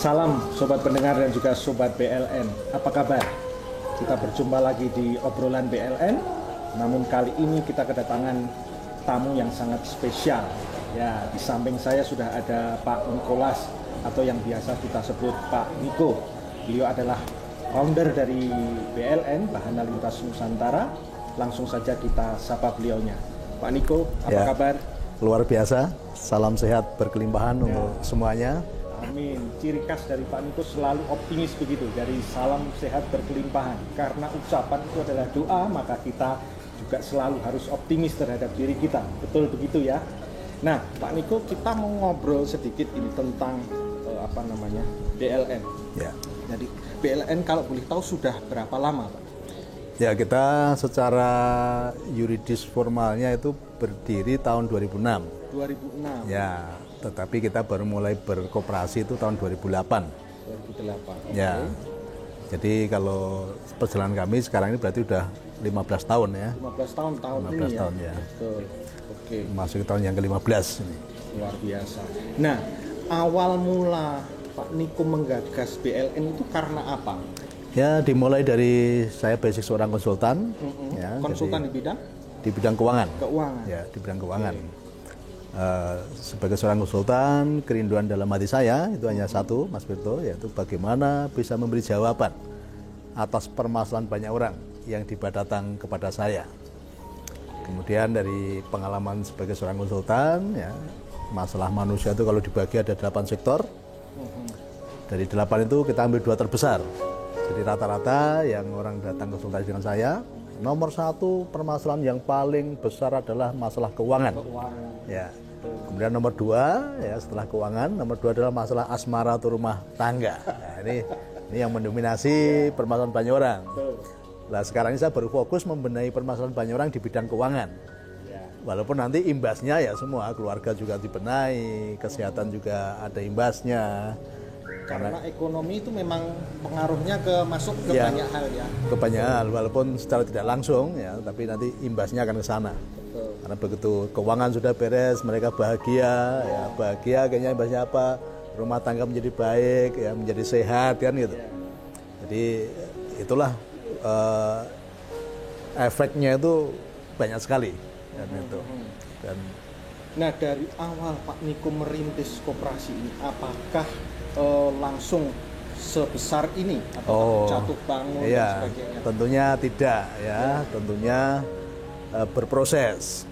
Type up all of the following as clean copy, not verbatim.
Salam sobat pendengar dan juga sobat BLN. Apa kabar? Kita berjumpa lagi di obrolan BLN. Namun kali ini kita kedatangan tamu yang sangat spesial. Ya, di samping saya sudah ada Pak Nicholas atau yang biasa kita sebut Pak Niko. Beliau adalah founder dari BLN Bahana Lintas Nusantara. Langsung saja kita sapa beliaunya. Pak Niko, apa kabar? Luar biasa. Salam sehat berkelimpahan untuk semuanya. Amin. Ciri khas dari Pak Niko selalu optimis begitu, dari salam sehat berkelimpahan. Karena ucapan itu adalah doa, maka kita juga selalu harus optimis terhadap diri kita. Betul begitu ya. Nah, Pak Niko, kita mau ngobrol sedikit ini tentang BLN. Ya. Jadi BLN kalau boleh tahu sudah berapa lama, Pak? Ya, kita secara yuridis formalnya itu berdiri tahun 2006. 2006. Ya, tetapi kita baru mulai berkoperasi itu tahun 2008. 2008. Okay. Ya. Jadi kalau perjalanan kami sekarang ini berarti udah 15 tahun ya. 15 tahun 15 ini tahun ya. ya. Betul. Oke. Masuk ke tahun yang ke-15 ini. Luar biasa. Nah, awal mula Pak Niko menggagas BLN itu karena apa? Ya, dimulai dari saya basic seorang konsultan. Ya, konsultan jadi, di bidang keuangan. Keuangan. Ya, di bidang keuangan. Okay. Sebagai seorang konsultan, kerinduan dalam hati saya itu hanya satu, Mas Firto, yaitu bagaimana bisa memberi jawaban atas permasalahan banyak orang yang datang kepada saya. Kemudian dari pengalaman sebagai seorang konsultan, ya, masalah manusia itu kalau dibagi ada 8 sektor. Dari 8 itu kita ambil 2 terbesar. Jadi rata-rata yang orang datang konsultasi dengan saya, nomor 1 permasalahan yang paling besar adalah masalah keuangan. Ya. Kemudian nomor 2 ya setelah keuangan, nomor 2 adalah masalah asmara atau rumah tangga. Nah, ini yang mendominasi permasalahan banyak orang. Nah, sekarang ini saya baru fokus membenahi permasalahan banyak orang di bidang keuangan. Walaupun nanti imbasnya ya semua, keluarga juga dibenahi, kesehatan juga ada imbasnya. Karena ekonomi itu memang pengaruhnya masuk ke banyak hal ya. Ke banyak hal, walaupun secara tidak langsung ya, tapi nanti imbasnya akan ke sana. Karena begitu keuangan sudah beres, mereka bahagia, ya bahagia kayaknya imbasnya apa? Rumah tangga menjadi baik, ya menjadi sehat kan gitu. Jadi itulah efeknya itu banyak sekali dan itu. Nah, dari awal Pak Niko merintis koperasi ini, apakah langsung sebesar ini atau jatuh bangun dan sebagainya? Tentunya tidak ya, tentunya berproses.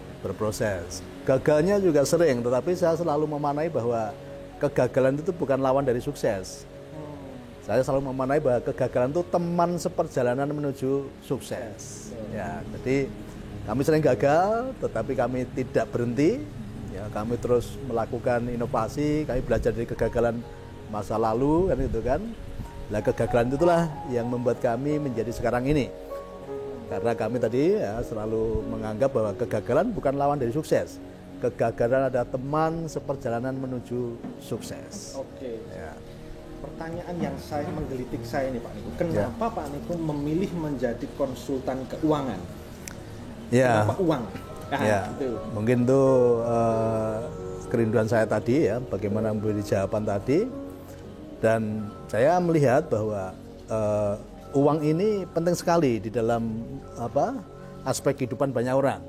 Gagalnya juga sering, tetapi saya selalu memanai bahwa kegagalan itu bukan lawan dari sukses. Saya selalu memanai bahwa kegagalan itu teman seperjalanan menuju sukses. Ya, jadi kami sering gagal, tetapi kami tidak berhenti. Ya, kami terus melakukan inovasi, kami belajar dari kegagalan masa lalu kan itu kan. Nah, kegagalan itulah yang membuat kami menjadi sekarang ini. Karena kami tadi ya selalu menganggap bahwa kegagalan bukan lawan dari sukses. Kegagalan adalah teman seperjalanan menuju sukses. Oke. Ya. Pertanyaan yang menggelitik saya nih Pak Niko, kenapa Pak Niko memilih menjadi konsultan keuangan? Ya. Kenapa uang? Ya. Gitu. Mungkin itu kerinduan saya tadi ya, bagaimana memberi jawaban tadi. Dan saya melihat bahwa uang ini penting sekali di dalam aspek kehidupan banyak orang.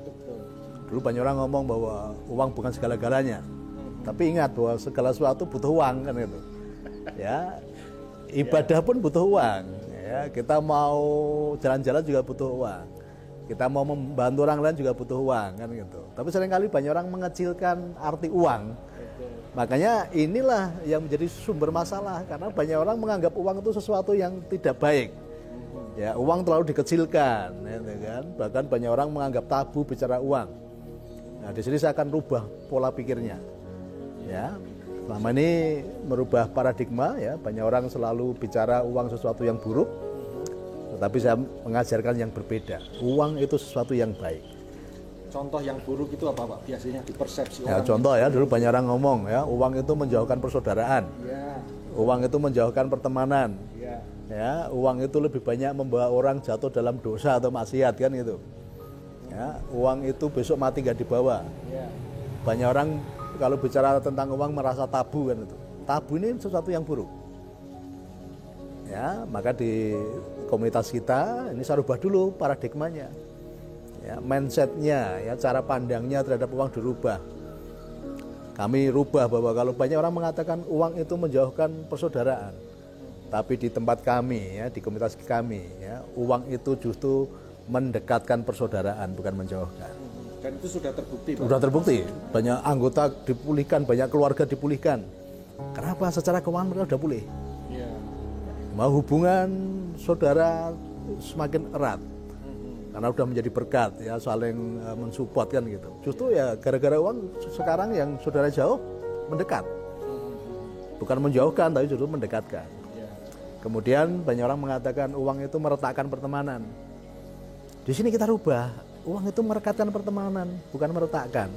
Dulu banyak orang ngomong bahwa uang bukan segala-galanya. Tapi ingat bahwa segala sesuatu butuh uang kan gitu. Ya. Ibadah pun butuh uang, ya. Kita mau jalan-jalan juga butuh uang. Kita mau membantu orang lain juga butuh uang kan gitu. Tapi seringkali banyak orang mengecilkan arti uang. Makanya inilah yang menjadi sumber masalah, karena banyak orang menganggap uang itu sesuatu yang tidak baik. Ya, uang terlalu dikecilkan, ya kan? Bahkan banyak orang menganggap tabu bicara uang. Nah, di sini saya akan rubah pola pikirnya. Ya, selama ini merubah paradigma, ya banyak orang selalu bicara uang sesuatu yang buruk, tetapi saya mengajarkan yang berbeda. Uang itu sesuatu yang baik. Contoh yang buruk itu apa Pak? Biasanya di persepsi orang. Ya, contoh ya, dulu banyak orang ngomong ya, uang itu menjauhkan persaudaraan. Ya. Uang itu menjauhkan pertemanan. Ya, uang itu lebih banyak membawa orang jatuh dalam dosa atau maksiat kan gitu. Ya, uang itu besok mati nggak dibawa. Banyak orang kalau bicara tentang uang merasa tabu kan itu. Tabu ini sesuatu yang buruk. ya maka di komunitas kita ini saya rubah dulu paradigmanya, ya, mindsetnya, ya, cara pandangnya terhadap uang dirubah. Kami rubah bahwa kalau banyak orang mengatakan uang itu menjauhkan persaudaraan, tapi di tempat kami, ya, di komunitas kami, ya, uang itu justru mendekatkan persaudaraan, bukan menjauhkan. Dan itu sudah terbukti, Pak? Sudah terbukti, banyak anggota dipulihkan, banyak keluarga dipulihkan. Kenapa? Secara keuangan mereka sudah pulih. Ya. Mau hubungan saudara semakin erat, karena udah menjadi berkat, ya, saling mensupport kan gitu. Justru ya gara-gara uang sekarang yang saudara jauh mendekat, bukan menjauhkan tapi justru mendekatkan. Kemudian banyak orang mengatakan uang itu meretakkan pertemanan. Di sini kita rubah, uang itu merekatkan pertemanan, bukan meretakkan.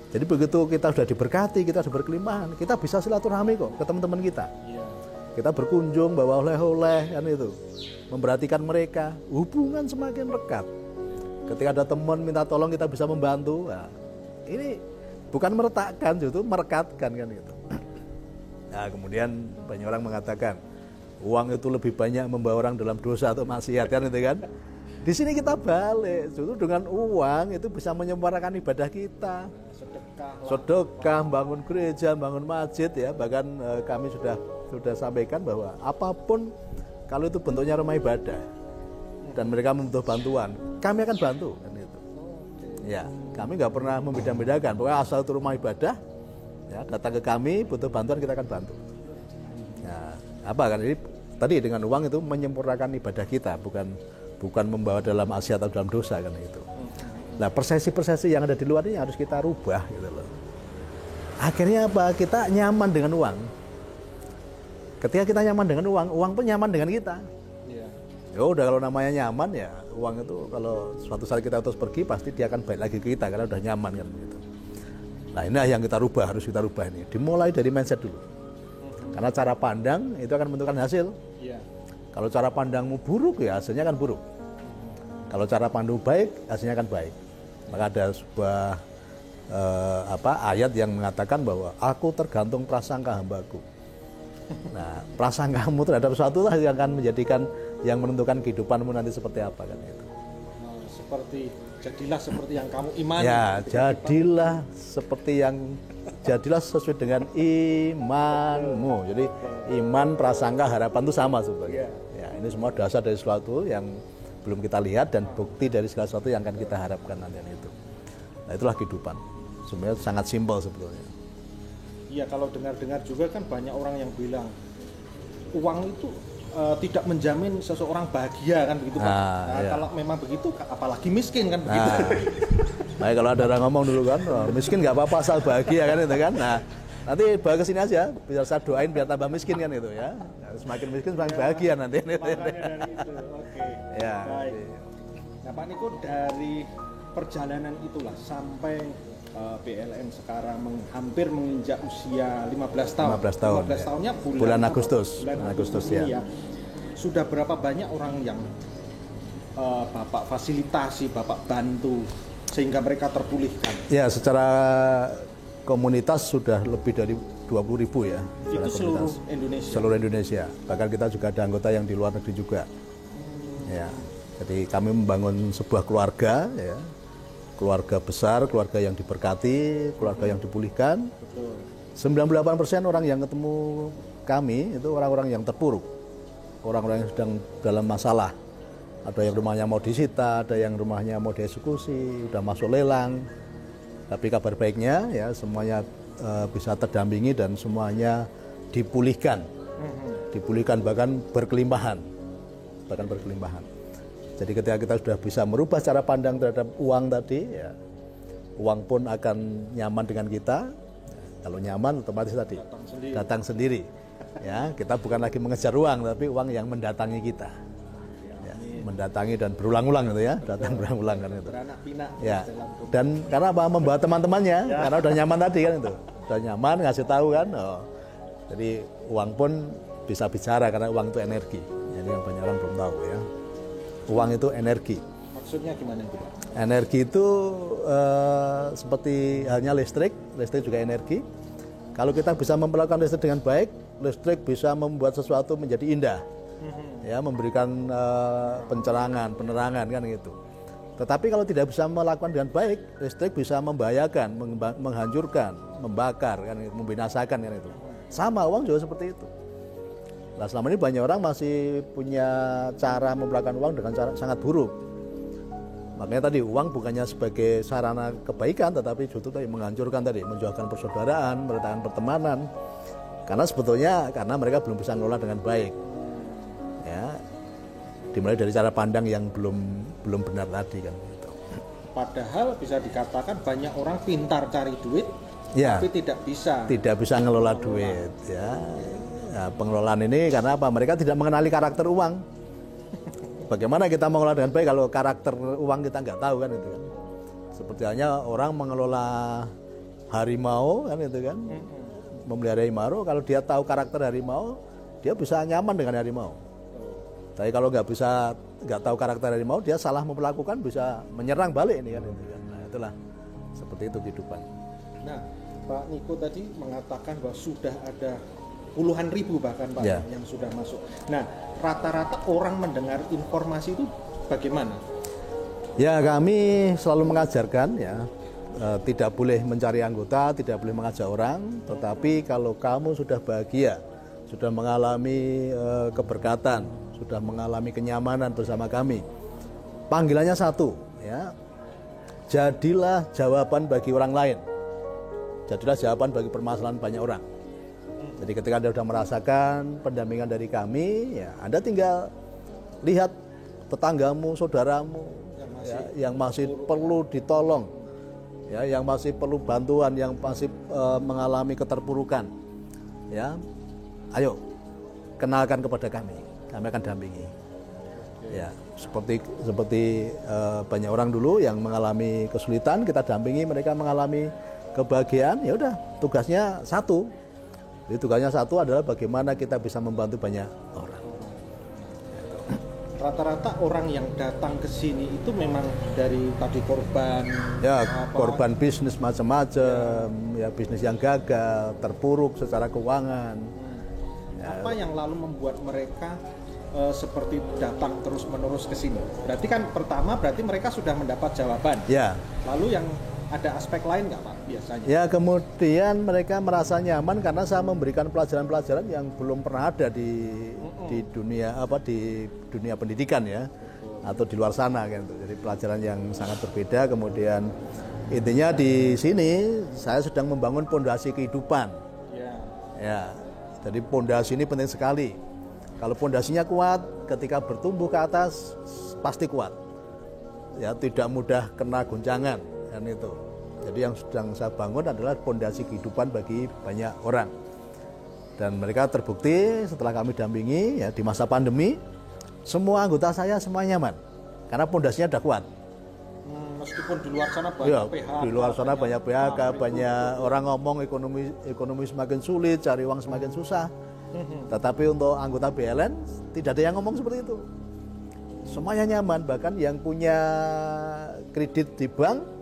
Jadi begitu kita sudah diberkati, kita sudah berkelimpahan, kita bisa silaturahmi kok ke teman-teman kita. Kita berkunjung bawa oleh-oleh kan itu, memperhatikan mereka, hubungan semakin dekat. Ketika ada teman minta tolong kita bisa membantu. Nah, ini bukan meretakkan, justru merekatkan kan itu. Nah, kemudian banyak orang mengatakan uang itu lebih banyak membawa orang dalam dosa atau maksiat kan itu kan. Di sini kita balik, justru dengan uang itu bisa menyempurnakan ibadah kita. Sedekah, bangun gereja, bangun masjid, ya. Bahkan kami sudah sampaikan bahwa apapun kalau itu bentuknya rumah ibadah dan mereka membutuh bantuan, kami akan bantu kan itu. Ya, kami nggak pernah membeda-bedakan. Pokoknya asal itu rumah ibadah, ya, datang ke kami butuh bantuan kita akan bantu. Ya, apa kan ini tadi dengan uang itu menyempurnakan ibadah kita, bukan membawa dalam maksiat atau dalam dosa kan itu. Nah, persepsi-persepsi yang ada di luar ini harus kita rubah gitu loh. Akhirnya apa? Kita nyaman dengan uang. Ketika kita nyaman dengan uang, uang pun nyaman dengan kita. Ya udah, kalau namanya nyaman ya uang itu kalau suatu saat kita terus pergi pasti dia akan balik lagi ke kita karena udah nyaman kan gitu. Nah, ini yang kita rubah, harus kita rubah ini. Dimulai dari mindset dulu. Karena cara pandang itu akan menentukan hasil. Kalau cara pandangmu buruk ya hasilnya akan buruk. Kalau cara pandang baik hasilnya akan baik. Maka ada sebuah ayat yang mengatakan bahwa aku tergantung prasangka hambaku. Nah, prasangkamu terhadap sesuatu lah yang akan menjadikan, yang menentukan kehidupanmu nanti seperti apa kan itu. Jadilah seperti yang kamu imani. Ya, jadilah sesuai dengan imanmu. Jadi iman, prasangka, harapan itu sama sebenarnya. Ya, ini semua dasar dari sesuatu yang belum kita lihat dan bukti dari segala sesuatu yang akan kita harapkan nanti itu. Nah, itulah kehidupan. Sebenarnya sangat simpel sebetulnya. Iya, kalau dengar-dengar juga kan banyak orang yang bilang uang itu tidak menjamin seseorang bahagia kan begitu, Pak. Iya. Kalau memang begitu apalagi miskin kan begitu. Nah, kalau ada orang ngomong dulu kan, miskin nggak apa-apa asal bahagia kan itu kan. Nah, nanti bawa ke sini aja, biar saya doain biar tambah miskin kan itu ya. Semakin miskin semakin bahagia nanti. Makanya dari itu. Oke. Ya. Baik. Nah, Pak Niko, dari perjalanan itulah sampai BLN sekarang hampir menginjak usia 15 tahun. 15 tahun. 15 tahunnya bulan Agustus. Bulan Agustus ya. Sudah berapa banyak orang yang Bapak fasilitasi, Bapak bantu sehingga mereka terpulihkan? Ya, secara komunitas sudah lebih dari 20.000 ya. Itu seluruh Indonesia. Seluruh Indonesia. Bahkan kita juga ada anggota yang di luar negeri juga. Ya. Jadi kami membangun sebuah keluarga ya. Keluarga besar, keluarga yang diberkati, keluarga yang dipulihkan. Betul. 98% orang yang ketemu kami itu orang-orang yang terpuruk. Orang-orang yang sedang dalam masalah. Ada yang rumahnya mau disita, ada yang rumahnya mau dieksekusi, udah masuk lelang. Tapi kabar baiknya ya semuanya bisa terdampingi dan semuanya dipulihkan. Dipulihkan bahkan berkelimpahan. Jadi ketika kita sudah bisa merubah cara pandang terhadap uang tadi, ya, uang pun akan nyaman dengan kita. Kalau nyaman, otomatis tadi datang sendiri. Ya, kita bukan lagi mengejar uang, tapi uang yang mendatangi kita. Ya, mendatangi dan berulang-ulang gitu ya, datang berulang-ulang kan itu. Ya, dan karena apa? Membawa teman-temannya, karena udah nyaman tadi kan itu. Udah nyaman, ngasih tahu kan. Oh. Jadi uang pun bisa bicara karena uang itu energi. Jadi yang banyak orang belum tahu ya. Uang itu energi. Maksudnya gimana itu, Pak? Energi itu seperti halnya listrik juga energi. Kalau kita bisa memperlakukan listrik dengan baik, listrik bisa membuat sesuatu menjadi indah, ya, memberikan penerangan kan gitu. Tetapi kalau tidak bisa melakukan dengan baik, listrik bisa membahayakan, menghancurkan, membakar, kan, membinasakan kan itu. Sama uang juga seperti itu. Nah, selama ini banyak orang masih punya cara memperlakukan uang dengan cara sangat buruk. Makanya tadi uang bukannya sebagai sarana kebaikan, tetapi justru tadi menghancurkan tadi, menjauhkan persaudaraan, meretakkan pertemanan. Karena sebetulnya karena mereka belum bisa mengelola dengan baik. Ya, dimulai dari cara pandang yang belum benar tadi kan. Gitu. Padahal bisa dikatakan banyak orang pintar cari duit, ya, tapi tidak bisa mengelola duit. Ya. Nah, pengelolaan ini karena apa? Mereka tidak mengenali karakter uang. Bagaimana kita mengelola dengan baik kalau karakter uang kita nggak tahu kan itu kan. Seperti halnya orang mengelola harimau kan itu kan. Memelihara harimau, kalau dia tahu karakter harimau, dia bisa nyaman dengan harimau. Tapi kalau nggak tahu karakter harimau, dia salah memperlakukan, bisa menyerang balik ini kan itu kan. Nah, itulah seperti itu kehidupan. Nah, Pak Niko tadi mengatakan bahwa sudah ada puluhan ribu bahkan Pak yang sudah masuk. Nah, rata-rata orang mendengar informasi itu bagaimana? Ya, kami selalu mengajarkan ya, tidak boleh mencari anggota, tidak boleh mengajak orang, tetapi kalau kamu sudah bahagia, sudah mengalami keberkatan, sudah mengalami kenyamanan bersama kami, panggilannya satu, ya, jadilah jawaban bagi orang lain, jadilah jawaban bagi permasalahan banyak orang. Jadi ketika Anda sudah merasakan pendampingan dari kami, ya Anda tinggal lihat tetanggamu, saudaramu yang masih perlu ditolong, ya, yang masih perlu bantuan, yang masih mengalami keterpurukan, ya, ayo kenalkan kepada kami akan dampingi. Ya, seperti banyak orang dulu yang mengalami kesulitan, kita dampingi mereka mengalami kebahagiaan. Ya udah, tugasnya satu. Jadi tugasnya satu adalah bagaimana kita bisa membantu banyak orang. Rata-rata orang yang datang ke sini itu memang dari tadi korban. Ya, korban bisnis macam-macam, ya bisnis yang gagal, terpuruk secara keuangan. Apa yang lalu membuat mereka seperti datang terus-menerus ke sini? Berarti kan pertama mereka sudah mendapat jawaban. Ya. Lalu yang ada aspek lain nggak Pak biasanya? Ya, kemudian mereka merasa nyaman karena saya memberikan pelajaran-pelajaran yang belum pernah ada di dunia pendidikan ya, atau di luar sana kan. Jadi pelajaran yang sangat berbeda. Kemudian intinya di sini saya sedang membangun pondasi kehidupan. Ya, jadi pondasi ini penting sekali. Kalau pondasinya kuat, ketika bertumbuh ke atas pasti kuat. Ya, tidak mudah kena goncangan. Dan itu. Jadi yang sedang saya bangun adalah pondasi kehidupan bagi banyak orang. Dan mereka terbukti setelah kami dampingi ya di masa pandemi, semua anggota saya semua nyaman karena pondasinya sudah kuat. Meskipun di luar sana banyak PHK. Di luar sana banyak PHK, banyak orang ngomong ekonomi semakin sulit, cari uang semakin susah. Tetapi untuk anggota BLN tidak ada yang ngomong seperti itu. Semuanya nyaman, bahkan yang punya kredit di bank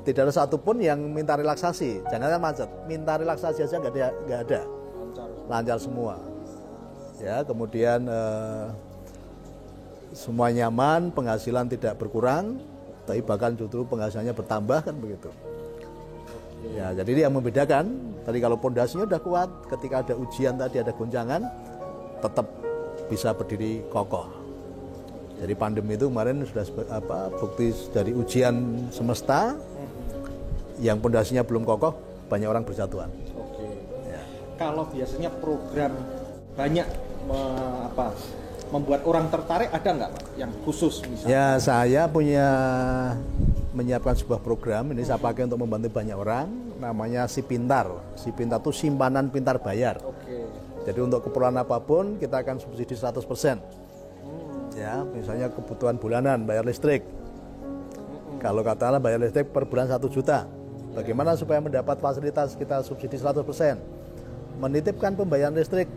tidak ada satupun yang minta relaksasi, jangan macet, minta relaksasi aja nggak ada, lancar semua. Ya, kemudian semua nyaman, penghasilan tidak berkurang, tapi bahkan justru penghasilannya bertambah kan begitu. Ya, jadi ini yang membedakan. Tadi kalau pondasinya udah kuat, ketika ada ujian tadi ada goncangan, tetap bisa berdiri kokoh. Jadi pandemi itu kemarin sudah bukti dari ujian semesta. Yang pondasinya belum kokoh, banyak orang berjatuhan. Oke. Ya. Kalau biasanya program banyak membuat orang tertarik, ada nggak Pak yang khusus misalnya? Ya, saya menyiapkan sebuah program, ini saya pakai untuk membantu banyak orang, namanya Si Pintar. Si Pintar itu simpanan pintar bayar. Oke. Jadi untuk keperluan apapun kita akan subsidi 100%. Ya, misalnya kebutuhan bulanan, bayar listrik. Kalau katakanlah bayar listrik per bulan 1 juta. Bagaimana supaya mendapat fasilitas kita subsidi 100%? Menitipkan pembayaran listrik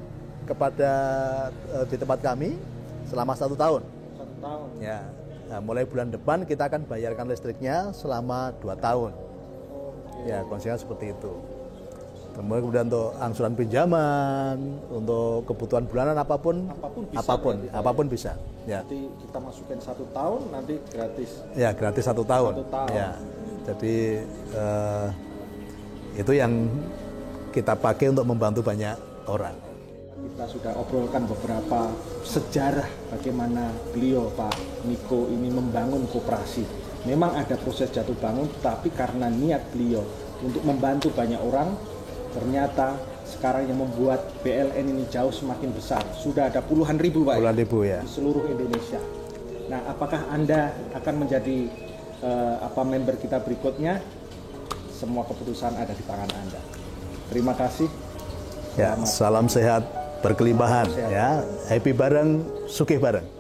kepada di tempat kami selama 1 tahun. 1 tahun. Ya. Nah, mulai bulan depan kita akan bayarkan listriknya selama 2 tahun. Ya, konsepnya seperti itu. Kemudian untuk angsuran pinjaman, untuk kebutuhan bulanan apapun bisa. Ya. Nanti kita masukin 1 tahun, nanti gratis. Ya, gratis 1 tahun. 1 tahun. Ya. Jadi itu yang kita pakai untuk membantu banyak orang. Kita sudah obrolkan beberapa sejarah bagaimana beliau Pak Niko ini membangun koperasi. Memang ada proses jatuh bangun, tapi karena niat beliau untuk membantu banyak orang, ternyata sekarang yang membuat BLN ini jauh semakin besar. Sudah ada puluhan ribu Pak, puluhan ribu ya, di seluruh Indonesia. Nah, apakah Anda akan menjadi member kita berikutnya? Semua keputusan ada di tangan Anda. Terima kasih. Ya, salam sehat berkelimpahan ya. Happy bareng, sugih bareng.